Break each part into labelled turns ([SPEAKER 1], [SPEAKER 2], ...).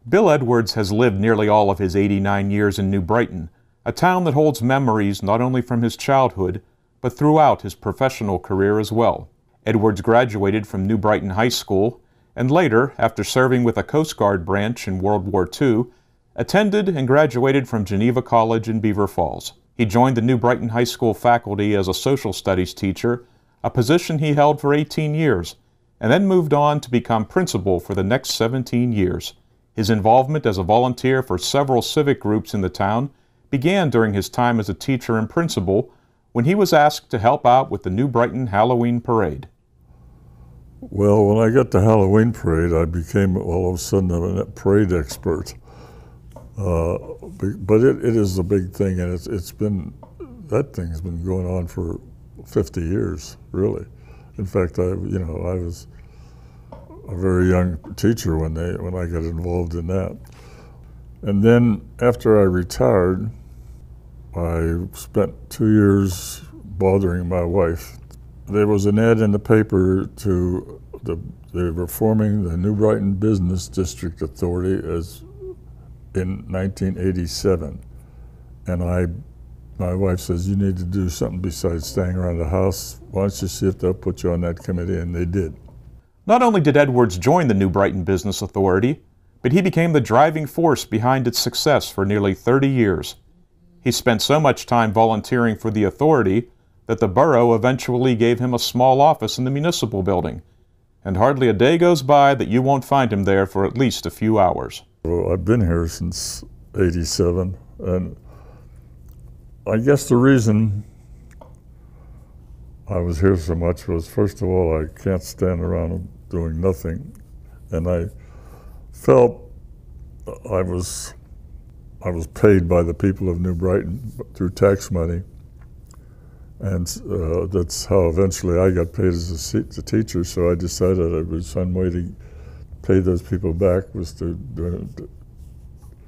[SPEAKER 1] Bill Edwards has lived nearly all of his 89 years in New Brighton, a town that holds memories not only from his childhood, but throughout his professional career as well. Edwards graduated from New Brighton High School, and later, after serving with a Coast Guard branch in World War II, attended and graduated from Geneva College in Beaver Falls. He joined the New Brighton High School faculty as a social studies teacher, a position he held for 18 years, and then moved on to become principal for the next 17 years. His involvement as a volunteer for several civic groups in the town began during his time as a teacher and principal when he was asked to help out with the New Brighton Halloween Parade.
[SPEAKER 2] Well, when I got the Halloween parade, I became all of a sudden a parade expert. But it is a big thing, and that thing's been going on for 50 years, really. In fact, I was a very young teacher when I got involved in that. And then after I retired, I spent 2 years bothering my wife. There was an ad in the paper they were forming the New Brighton Business District Authority in 1987. And my wife says, you need to do something besides staying around the house. Why don't you see if they'll put you on that committee? And they did.
[SPEAKER 1] Not only did Edwards join the New Brighton Business Authority, but he became the driving force behind its success for nearly 30 years. He spent so much time volunteering for the authority that the borough eventually gave him a small office in the municipal building, and hardly a day goes by that you won't find him there for at least a few hours.
[SPEAKER 2] Well, I've been here since '87, and I guess the reason I was here so much was, first of all, I can't stand around doing nothing, and I felt I was paid by the people of New Brighton through tax money, and that's how eventually I got paid as a teacher. So I decided it was some way to pay those people back was to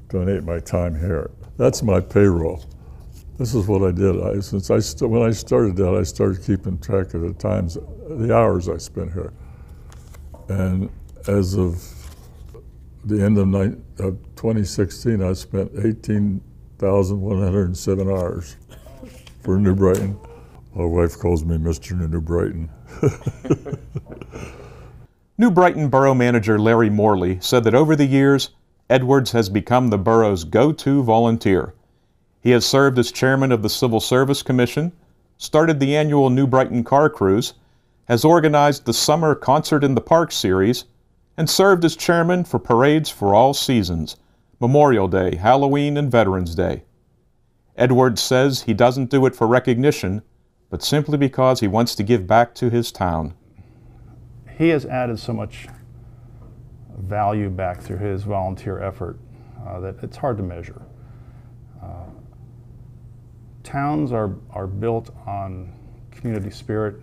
[SPEAKER 2] donate my time here. That's my payroll. This is what I did. When I started that, I started keeping track of the hours I spent here. And as of the end of 2016, I spent 18,107 hours for New Brighton. My wife calls me Mr. New Brighton.
[SPEAKER 1] New Brighton Borough Manager Larry Morley said that over the years, Edwards has become the borough's go-to volunteer. He has served as chairman of the Civil Service Commission, started the annual New Brighton Car Cruise, has organized the Summer Concert in the Park series, and served as chairman for parades for all seasons, Memorial Day, Halloween, and Veterans Day. Edwards says he doesn't do it for recognition, but simply because he wants to give back to his town.
[SPEAKER 3] He has added so much value back through his volunteer effort that it's hard to measure. Towns are built on community spirit,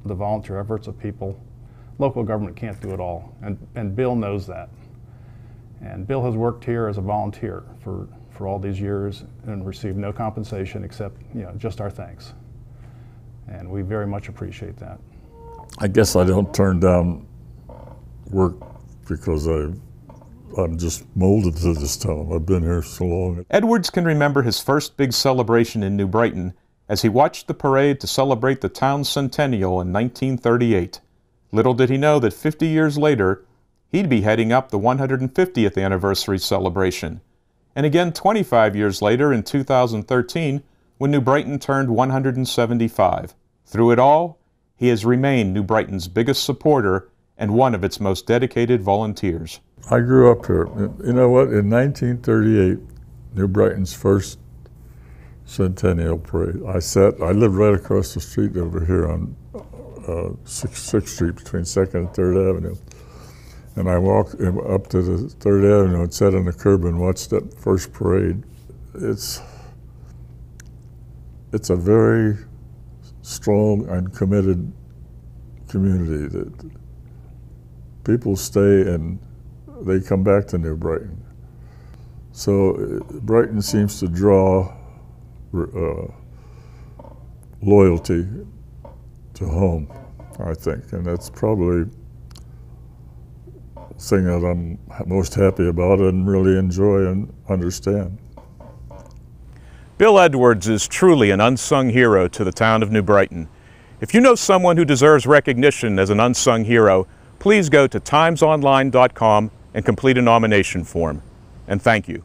[SPEAKER 3] the volunteer efforts of people. Local government can't do it all, and Bill knows that. And Bill has worked here as a volunteer for all these years and received no compensation except just our thanks. And we very much appreciate that.
[SPEAKER 2] I guess I don't turn down work because I'm just molded to this town. I've been here so long.
[SPEAKER 1] Edwards can remember his first big celebration in New Brighton as he watched the parade to celebrate the town's centennial in 1938. Little did he know that 50 years later, he'd be heading up the 150th anniversary celebration. And again 25 years later in 2013, when New Brighton turned 175. Through it all, he has remained New Brighton's biggest supporter and one of its most dedicated volunteers.
[SPEAKER 2] I grew up here. You know what? In 1938, New Brighton's first centennial parade, I lived right across the street over here on 6th Street between 2nd and 3rd Avenue. And I walked up to the 3rd Avenue and sat on the curb and watched that first parade. It's a very strong and committed community that people stay and they come back to New Brighton. So Brighton seems to draw loyalty to home, I think, and that's probably thing that I'm most happy about and really enjoy and understand.
[SPEAKER 1] Bill Edwards is truly an unsung hero to the town of New Brighton. If you know someone who deserves recognition as an unsung hero, please go to timesonline.com and complete a nomination form. And thank you.